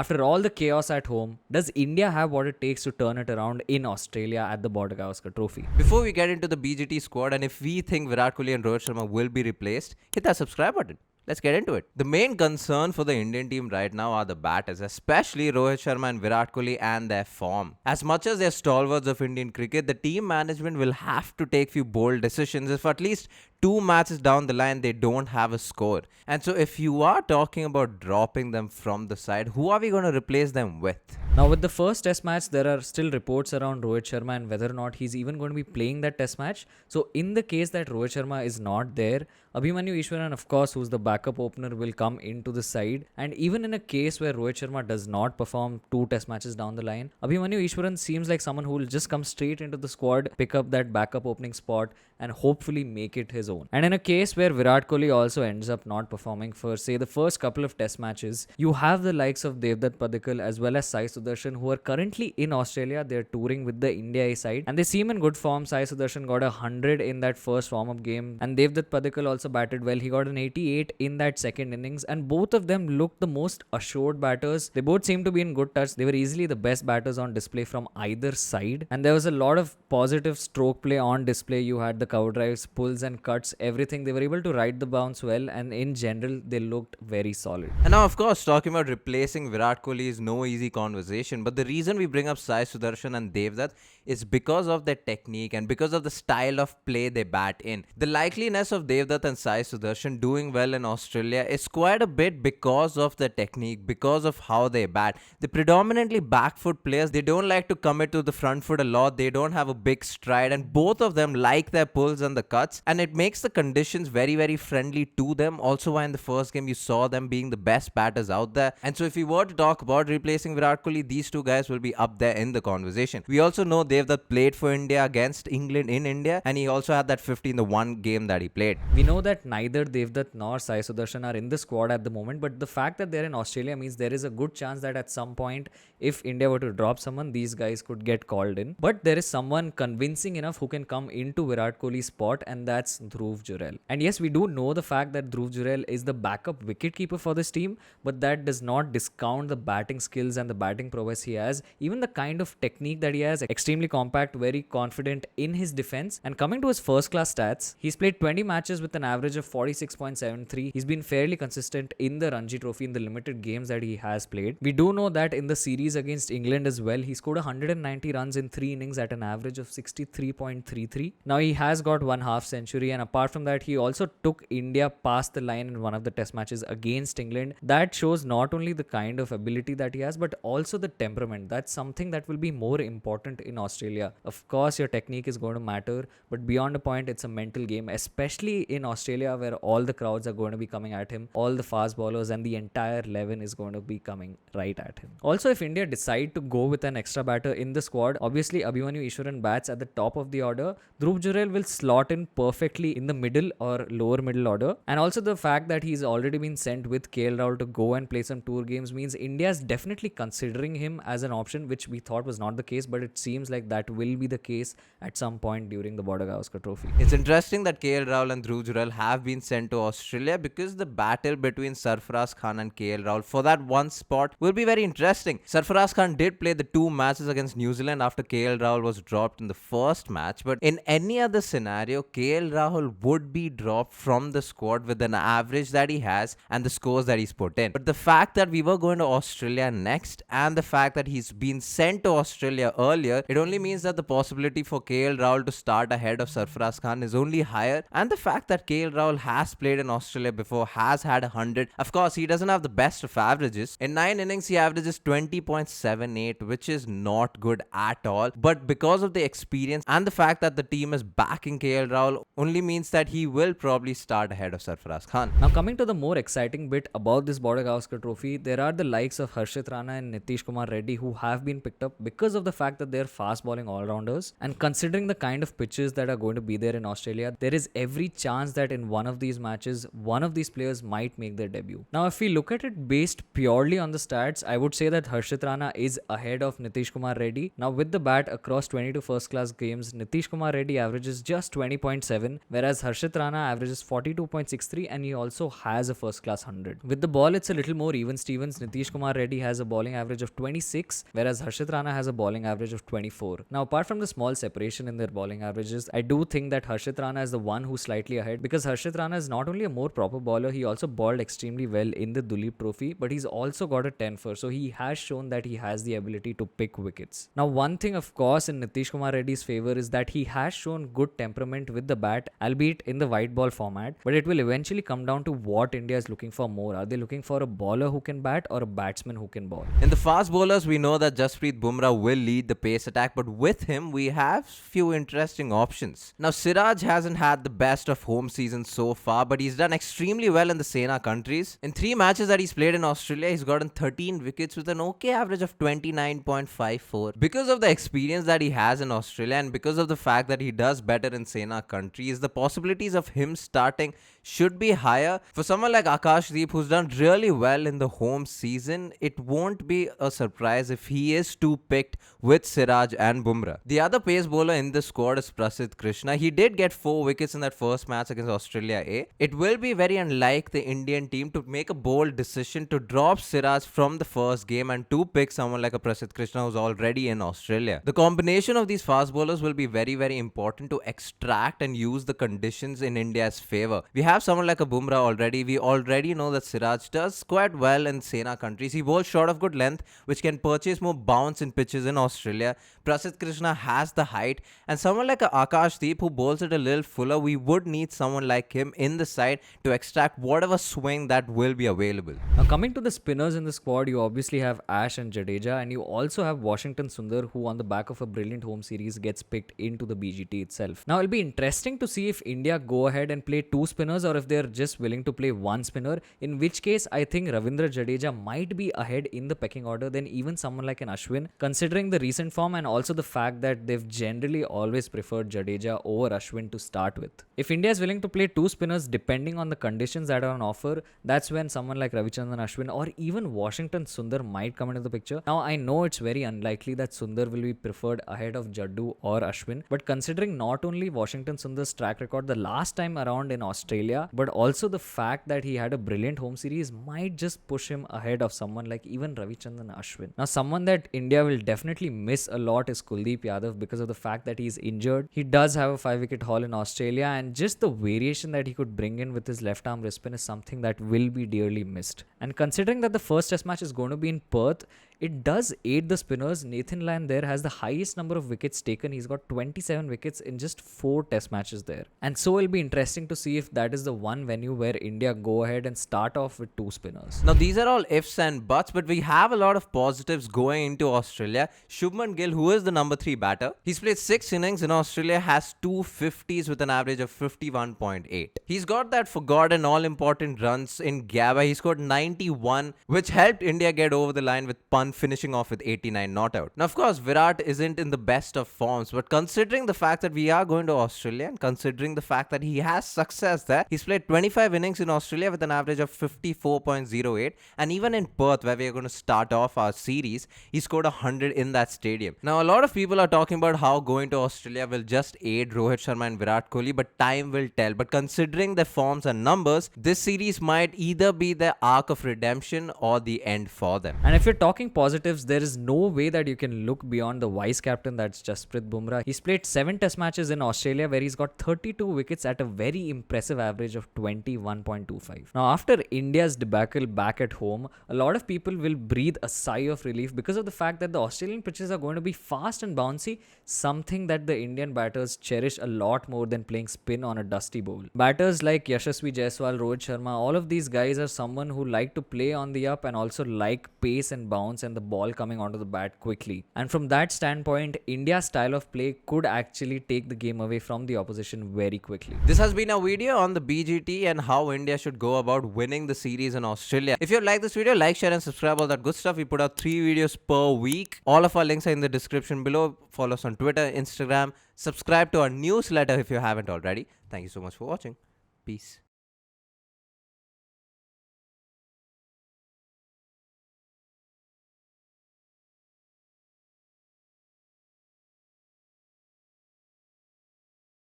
After all the chaos at home, does India have what it takes to turn it around in Australia at the Border Gavaskar Trophy? Before we get into the BGT squad and if we think Virat Kohli and Rohit Sharma will be replaced, hit that subscribe button. Let's get into it. The main concern for the Indian team right now are the batters, especially Rohit Sharma and Virat Kohli and their form. As much as they're stalwarts of Indian cricket, the team management will have to take few bold decisions if at least 2 matches down the line they don't have a score. And so if you are talking about dropping them from the side, who are we going to replace them with? Now, with the first test match, there are still reports around Rohit Sharma and whether or not he's even going to be playing that test match. So, in the case that Rohit Sharma is not there, Abhimanyu Ishwaran, of course, who's the backup opener, will come into the side. And even in a case where Rohit Sharma does not perform 2 test matches down the line, Abhimanyu Ishwaran seems like someone who will just come straight into the squad, pick up that backup opening spot, and hopefully make it his own. And in a case where Virat Kohli also ends up not performing for, say, the first couple of test matches, you have the likes of Devdutt Padikkal as well as Sai Sudarshan, who are currently in Australia. They're touring with the India A side and they seem in good form. Sai Sudarshan got 100 in that first warm-up game, and Devdutt Padikkal also batted well. He got an 88 in that second innings, and both of them looked the most assured batters. They both seemed to be in good touch. They were easily the best batters on display from either side, and there was a lot of positive stroke play on display. You had the cover drives, pulls and cuts, everything. They were able to ride the bounce well, and in general they looked very solid. And now, of course, talking about replacing Virat Kohli is no easy conversation. But the reason we bring up Sai Sudarshan and Devdutt is because of their technique and because of the style of play they bat in. The likeliness of Devdutt and Sai Sudarshan doing well in Australia is quite a bit because of the technique, because of how they bat. They're predominantly back foot players. They don't like to commit to the front foot a lot. They don't have a big stride, and both of them like their pulls and the cuts, and it makes the conditions very, very friendly to them. Also, why in the first game you saw them being the best batters out there. And so if we were to talk about replacing Virat Kohli, these two guys will be up there in the conversation. We also know Devdutt played for India against England in India, and he also had that 50 in the one game that he played. We know that neither Devdutt nor Sai Sudarshan are in the squad at the moment, but the fact that they're in Australia means there is a good chance that at some point, if India were to drop someone, these guys could get called in. But there is someone convincing enough who can come into Virat Kohli's spot, and that's Dhruv Jurel. And yes, we do know the fact that Dhruv Jurel is the backup wicketkeeper for this team, but that does not discount the batting skills and the batting prowess he has, even the kind of technique that he has. Extremely compact, very confident in his defense. And coming to his first class stats, he's played 20 matches with an average of 46.73. He's been fairly consistent in the Ranji Trophy in the limited games that he has played. We do know that in the series against England as well, he scored 190 runs in 3 innings at an average of 63.33. Now he has got 1 half century, and apart from that, he also took India past the line in one of the test matches against England. That shows not only the kind of ability that he has, but also the temperament. That's something that will be more important in Australia. Of course, your technique is going to matter, but beyond a point, it's a mental game, especially in Australia where all the crowds are going to be coming at him. All the fast bowlers and the entire 11 is going to be coming right at him. Also, if India decide to go with an extra batter in the squad, obviously Abhimanyu Ishwaran bats at the top of the order. Dhruv Jurel will slot in perfectly in the middle or lower middle order. And also the fact that he's already been sent with KL Rahul to go and play some tour games means India is definitely considering him as an option, which we thought was not the case, but it seems like that will be the case at some point during the Border Gavaskar Trophy. It's interesting that KL Rahul and Dhruv Jurel have been sent to Australia because the battle between Sarfaraz Khan and KL Rahul for that one spot will be very interesting. Sarfaraz Khan did play the 2 matches against New Zealand after KL Rahul was dropped in the first match, but in any other scenario, KL Rahul would be dropped from the squad with an average that he has and the scores that he's put in. But the fact that we were going to Australia next and the fact that he's been sent to Australia earlier, it only means that the possibility for KL Rahul to start ahead of Sarfaraz Khan is only higher, and the fact that KL Rahul has played in Australia before, has had 100. Of course, he doesn't have the best of averages. In 9 innings, he averages 20.78, which is not good at all. But because of the experience and the fact that the team is backing KL Rahul, only means that he will probably start ahead of Sarfaraz Khan. Now, coming to the more exciting bit about this Border Gavaskar Trophy, there are the likes of Harshit Rana and Nitish Kumar Reddy who have been picked up because of the fact that they're fast bowling all-rounders. And considering the kind of pitches that are going to be there in Australia, there is every chance that in one of these matches, one of these players might make their debut. Now, if we look at it based purely on the stats, I would say that Harshit Rana is ahead of Nitish Kumar Reddy. Now, with the bat across 22 first-class games, Nitish Kumar Reddy averages just 20.7, whereas whereas Harshit Rana averages 42.63 and he also has a first class 100. With the ball, it's a little more even Stevens. Nitish Kumar Reddy has a bowling average of 26, whereas Harshit Rana has a bowling average of 24. Now, apart from the small separation in their bowling averages, I do think that Harshit Rana is the one who's slightly ahead because Harshit Rana is not only a more proper bowler, he also bowled extremely well in the Duleep Trophy, but he's also got a 10 for, so he has shown that he has the ability to pick wickets. Now, one thing, of course, in Nitish Kumar Reddy's favor is that he has shown good temperament with the bat, albeit in the white ball format, but it will eventually come down to what India is looking for more. Are they looking for a bowler who can bat or a batsman who can bowl? In the fast bowlers, we know that Jasprit Bumrah will lead the pace attack, but with him, we have few interesting options. Now, Siraj hasn't had the best of home seasons so far, but he's done extremely well in the Sena countries. In 3 matches that he's played in Australia, he's gotten 13 wickets with an okay average of 29.54. Because of the experience that he has in Australia and because of the fact that he does better in Sena countries, the possibilities of him starting should be higher. For someone like Akashdeep, who's done really well in the home season, it won't be a surprise if he is too picked with Siraj and Bumrah. The other pace bowler in the squad is Prasidh Krishna. He did get 4 wickets in that first match against Australia A. It will be very unlike the Indian team to make a bold decision to drop Siraj from the first game and to pick someone like a Prasidh Krishna who's already in Australia. The combination of these fast bowlers will be very, very important to extract and use the conditions in India's favor. We have someone like a Bumrah already. We already know that Siraj does quite well in Sena countries. He bowls short of good length, which can purchase more bounce in pitches in Australia. Prasidh Krishna has the height, and someone like a Akashdeep who bowls it a little fuller, we would need someone like him in the side to extract whatever swing that will be available. Now, coming to the spinners in the squad, you obviously have Ash and Jadeja, and you also have Washington Sundar, who on the back of a brilliant home series gets picked into the BGT itself. Now, it'll be interesting to see if India go ahead and play 2 spinners or if they're just willing to play 1 spinner, in which case I think Ravindra Jadeja might be ahead in the pecking order than even someone like an Aswin, considering the recent form and also the fact that they've generally always preferred Jadeja over Aswin to start with. If India is willing to play 2 spinners depending on the conditions that are on offer, that's when someone like Ravichandran Ashwin or even Washington Sundar might come into the picture. Now, I know it's very unlikely that Sundar will be preferred ahead of Jaddu or Ashwin, but considering not only Washington Sundar's track record the last time around in Australia, but also the fact that he had a brilliant home series might just push him ahead of someone like even Ravichandran Ashwin. Now, someone that India will definitely miss a lot is Kuldeep Yadav because of the fact that he's injured. He does have a 5-wicket haul in Australia, and just the variation that he could bring in with his left arm wrist spin is something that will be dearly missed. And considering that the first test match is going to be in Perth, it does aid the spinners. Nathan Lyon there has the highest number of wickets taken. He's got 27 wickets in just 4 test matches there. And so it'll be interesting to see if that is the one venue where India go ahead and start off with 2 spinners. Now, these are all ifs and buts, but we have a lot of positives going into Australia. Shubman Gill, who is the number 3 batter, he's played 6 innings in Australia, has 2 50s with an average of 51.8. He's got that forgotten all-important runs in Gabba. He scored 91, which helped India get over the line with Punt finishing off with 89 not out. Now, of course, Virat isn't in the best of forms, but considering the fact that we are going to Australia and considering the fact that he has success there, he's played 25 innings in Australia with an average of 54.08, and even in Perth, where we are going to start off our series, he scored 100 in that stadium. Now, a lot of people are talking about how going to Australia will just aid Rohit Sharma and Virat Kohli, but time will tell. But considering their forms and numbers, this series might either be their arc of redemption or the end for them. And if you're talking positives, there is no way that you can look beyond the vice captain, that's Jasprit Bumrah. He's played 7 test matches in Australia where he's got 32 wickets at a very impressive average of 21.25. Now, after India's debacle back at home, a lot of people will breathe a sigh of relief because of the fact that the Australian pitches are going to be fast and bouncy, something that the Indian batters cherish a lot more than playing spin on a dusty bowl. Batters like Yashasvi Jaiswal, Rohit Sharma, all of these guys are someone who like to play on the up and also like pace and bounce and the ball coming onto the bat quickly. And from that standpoint, India's style of play could actually take the game away from the opposition very quickly. This has been a video on the BGT and how India should go about winning the series in Australia. If you like this video, like, share and subscribe, all that good stuff. We put out 3 videos per week. All of our links are in the description below. Follow us on Twitter, Instagram. Subscribe to our newsletter if you haven't already. Thank you so much for watching. Peace.